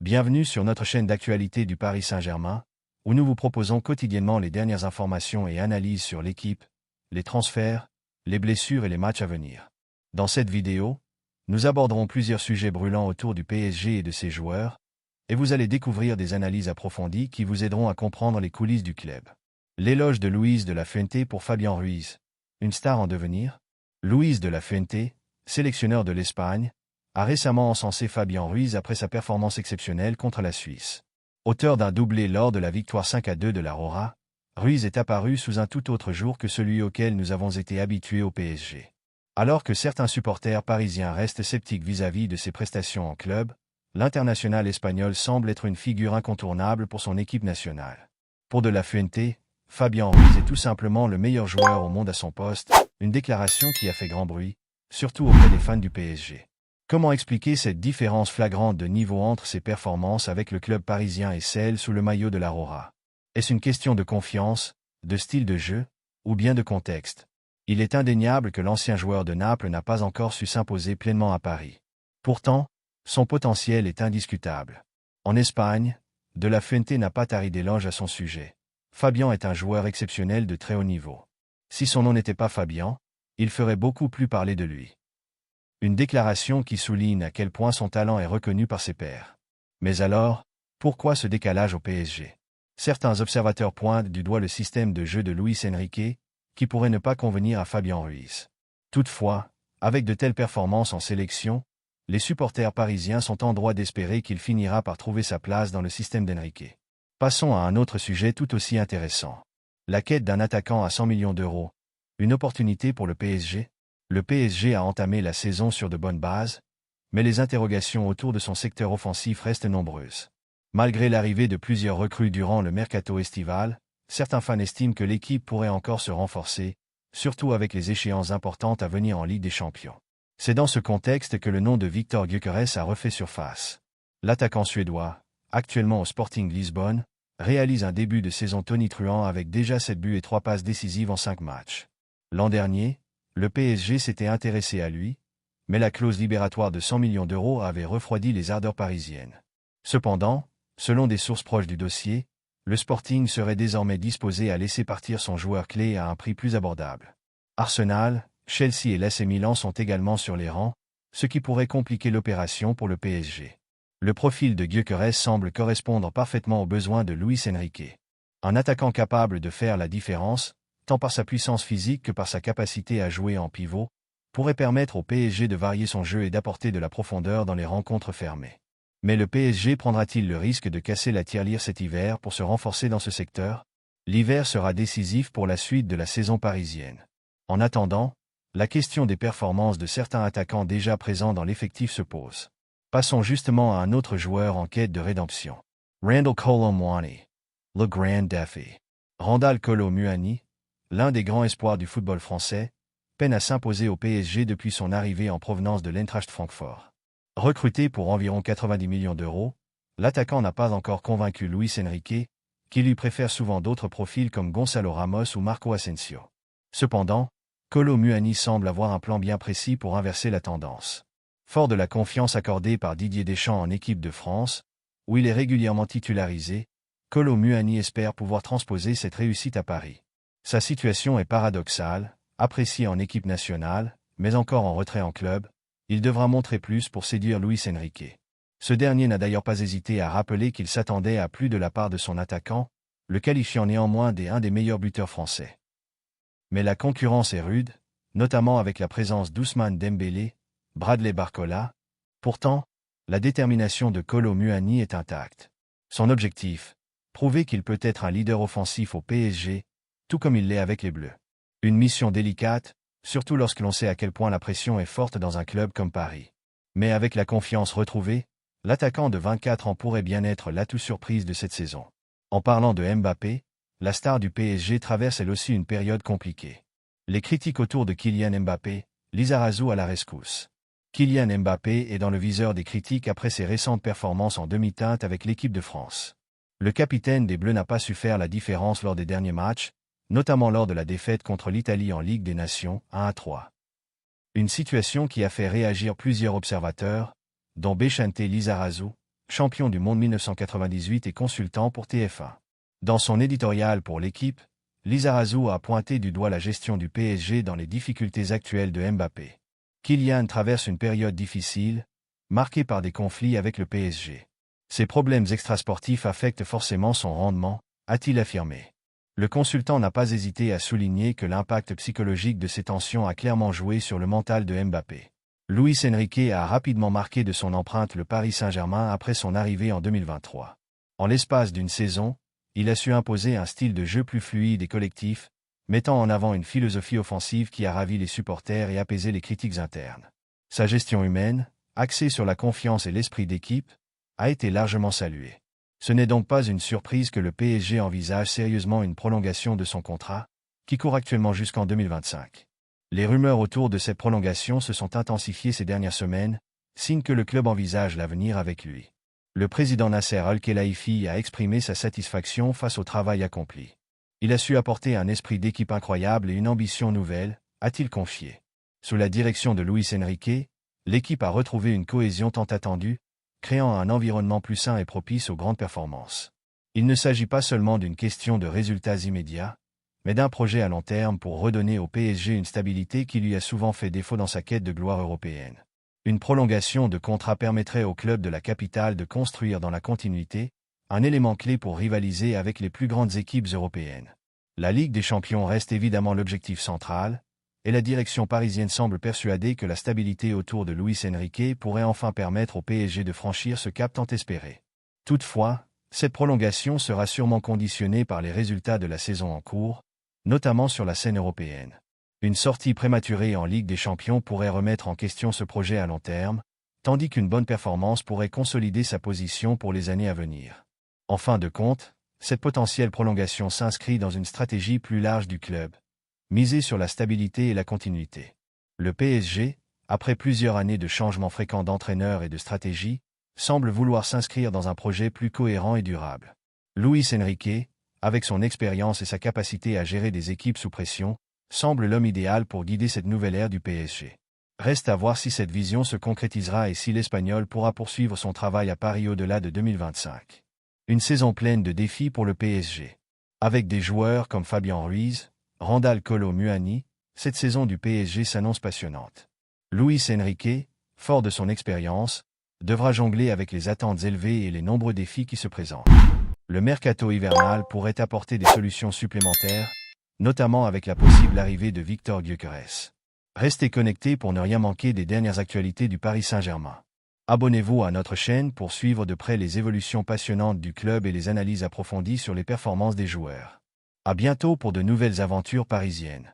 Bienvenue sur notre chaîne d'actualité du Paris Saint-Germain, où nous vous proposons quotidiennement les dernières informations et analyses sur l'équipe, les transferts, les blessures et les matchs à venir. Dans cette vidéo, nous aborderons plusieurs sujets brûlants autour du PSG et de ses joueurs, et vous allez découvrir des analyses approfondies qui vous aideront à comprendre les coulisses du club. L'éloge de Luis de la Fuente pour Fabián Ruiz, une star en devenir. Luis de la Fuente, sélectionneur de l'Espagne, a récemment encensé Fabián Ruiz après sa performance exceptionnelle contre la Suisse. Auteur d'un doublé lors de la victoire 5-2 de la Roja, Ruiz est apparu sous un tout autre jour que celui auquel nous avons été habitués au PSG. Alors que certains supporters parisiens restent sceptiques vis-à-vis de ses prestations en club, l'international espagnol semble être une figure incontournable pour son équipe nationale. Pour de la Fuente, Fabián Ruiz est tout simplement le meilleur joueur au monde à son poste, une déclaration qui a fait grand bruit, surtout auprès des fans du PSG. Comment expliquer cette différence flagrante de niveau entre ses performances avec le club parisien et celles sous le maillot de la Roja? Est-ce une question de confiance, de style de jeu, ou bien de contexte? Il est indéniable que l'ancien joueur de Naples n'a pas encore su s'imposer pleinement à Paris. Pourtant, son potentiel est indiscutable. En Espagne, de la Fuente n'a pas tari d'éloges à son sujet. Fabián est un joueur exceptionnel de très haut niveau. Si son nom n'était pas Fabián, il ferait beaucoup plus parler de lui. Une déclaration qui souligne à quel point son talent est reconnu par ses pairs. Mais alors, pourquoi ce décalage au PSG? Certains observateurs pointent du doigt le système de jeu de Luis Enrique, qui pourrait ne pas convenir à Fabián Ruiz. Toutefois, avec de telles performances en sélection, les supporters parisiens sont en droit d'espérer qu'il finira par trouver sa place dans le système d'Enrique. Passons à un autre sujet tout aussi intéressant. La quête d'un attaquant à 100 millions d'euros. Une opportunité pour le PSG? Le PSG a entamé la saison sur de bonnes bases, mais les interrogations autour de son secteur offensif restent nombreuses. Malgré l'arrivée de plusieurs recrues durant le mercato estival, certains fans estiment que l'équipe pourrait encore se renforcer, surtout avec les échéances importantes à venir en Ligue des Champions. C'est dans ce contexte que le nom de Victor Gyökeres a refait surface. L'attaquant suédois, actuellement au Sporting Lisbonne, réalise un début de saison tonitruant avec déjà 7 buts et 3 passes décisives en 5 matchs. L'an dernier, le PSG s'était intéressé à lui, mais la clause libératoire de 100 millions d'euros avait refroidi les ardeurs parisiennes. Cependant, selon des sources proches du dossier, le Sporting serait désormais disposé à laisser partir son joueur clé à un prix plus abordable. Arsenal, Chelsea et l'AC Milan sont également sur les rangs, ce qui pourrait compliquer l'opération pour le PSG. Le profil de Gyökeres semble correspondre parfaitement aux besoins de Luis Enrique. Un attaquant capable de faire la différence, tant par sa puissance physique que par sa capacité à jouer en pivot, pourrait permettre au PSG de varier son jeu et d'apporter de la profondeur dans les rencontres fermées. Mais le PSG prendra-t-il le risque de casser la tirelire cet hiver pour se renforcer dans ce secteur? L'hiver sera décisif pour la suite de la saison parisienne. En attendant, la question des performances de certains attaquants déjà présents dans l'effectif se pose. Passons justement à un autre joueur en quête de rédemption. Randal Kolo Muani. Le grand défi. Randal Kolo Muani, l'un des grands espoirs du football français, peine à s'imposer au PSG depuis son arrivée en provenance de l'Eintracht Francfort. Recruté pour environ 90 millions d'euros, l'attaquant n'a pas encore convaincu Luis Enrique, qui lui préfère souvent d'autres profils comme Gonçalo Ramos ou Marco Asensio. Cependant, Kolo Muani semble avoir un plan bien précis pour inverser la tendance. Fort de la confiance accordée par Didier Deschamps en équipe de France, où il est régulièrement titularisé, Kolo Muani espère pouvoir transposer cette réussite à Paris. Sa situation est paradoxale, apprécié en équipe nationale, mais encore en retrait en club, il devra montrer plus pour séduire Luis Enrique. Ce dernier n'a d'ailleurs pas hésité à rappeler qu'il s'attendait à plus de la part de son attaquant, le qualifiant néanmoins un des meilleurs buteurs français. Mais la concurrence est rude, notamment avec la présence d'Ousmane Dembélé, Bradley Barcola. Pourtant, la détermination de Kolo Muani est intacte. Son objectif, prouver qu'il peut être un leader offensif au PSG, tout comme il l'est avec les Bleus. Une mission délicate, surtout lorsque l'on sait à quel point la pression est forte dans un club comme Paris. Mais avec la confiance retrouvée, l'attaquant de 24 ans pourrait bien être l'atout surprise de cette saison. En parlant de Mbappé, la star du PSG traverse elle aussi une période compliquée. Les critiques autour de Kylian Mbappé, Lizarazu à la rescousse. Kylian Mbappé est dans le viseur des critiques après ses récentes performances en demi-teinte avec l'équipe de France. Le capitaine des Bleus n'a pas su faire la différence lors des derniers matchs, notamment lors de la défaite contre l'Italie en Ligue des Nations, 1-3. Une situation qui a fait réagir plusieurs observateurs, dont Bechante Lizarazu. champion du monde 1998 et consultant pour TF1. Dans son éditorial pour l'équipe, Lizarazu a pointé du doigt la gestion du PSG dans les difficultés actuelles de Mbappé. Kylian traverse une période difficile, marquée par des conflits avec le PSG. Ces problèmes extrasportifs affectent forcément son rendement, a-t-il affirmé. Le consultant n'a pas hésité à souligner que l'impact psychologique de ces tensions a clairement joué sur le mental de Mbappé. Luis Enrique a rapidement marqué de son empreinte le Paris Saint-Germain après son arrivée en 2023. En l'espace d'une saison, il a su imposer un style de jeu plus fluide et collectif, mettant en avant une philosophie offensive qui a ravi les supporters et apaisé les critiques internes. Sa gestion humaine, axée sur la confiance et l'esprit d'équipe, a été largement saluée. Ce n'est donc pas une surprise que le PSG envisage sérieusement une prolongation de son contrat, qui court actuellement jusqu'en 2025. Les rumeurs autour de cette prolongation se sont intensifiées ces dernières semaines, signe que le club envisage l'avenir avec lui. Le président Nasser Al-Khelaifi a exprimé sa satisfaction face au travail accompli. Il a su apporter un esprit d'équipe incroyable et une ambition nouvelle, a-t-il confié. Sous la direction de Luis Enrique, l'équipe a retrouvé une cohésion tant attendue, créant un environnement plus sain et propice aux grandes performances. Il ne s'agit pas seulement d'une question de résultats immédiats, mais d'un projet à long terme pour redonner au PSG une stabilité qui lui a souvent fait défaut dans sa quête de gloire européenne. Une prolongation de contrat permettrait au club de la capitale de construire dans la continuité, un élément clé pour rivaliser avec les plus grandes équipes européennes. La Ligue des Champions reste évidemment l'objectif central, et la direction parisienne semble persuadée que la stabilité autour de Luis Enrique pourrait enfin permettre au PSG de franchir ce cap tant espéré. Toutefois, cette prolongation sera sûrement conditionnée par les résultats de la saison en cours, notamment sur la scène européenne. Une sortie prématurée en Ligue des Champions pourrait remettre en question ce projet à long terme, tandis qu'une bonne performance pourrait consolider sa position pour les années à venir. En fin de compte, cette potentielle prolongation s'inscrit dans une stratégie plus large du club, miser sur la stabilité et la continuité. Le PSG, après plusieurs années de changements fréquents d'entraîneur et de stratégie, semble vouloir s'inscrire dans un projet plus cohérent et durable. Luis Enrique, avec son expérience et sa capacité à gérer des équipes sous pression, semble l'homme idéal pour guider cette nouvelle ère du PSG. Reste à voir si cette vision se concrétisera et si l'Espagnol pourra poursuivre son travail à Paris au-delà de 2025. Une saison pleine de défis pour le PSG. Avec des joueurs comme Fabien Ruiz, Randal Kolo Muani, cette saison du PSG s'annonce passionnante. Luis Enrique, fort de son expérience, devra jongler avec les attentes élevées et les nombreux défis qui se présentent. Le mercato hivernal pourrait apporter des solutions supplémentaires, notamment avec la possible arrivée de Victor Gyökeres. Restez connectés pour ne rien manquer des dernières actualités du Paris Saint-Germain. Abonnez-vous à notre chaîne pour suivre de près les évolutions passionnantes du club et les analyses approfondies sur les performances des joueurs. À bientôt pour de nouvelles aventures parisiennes.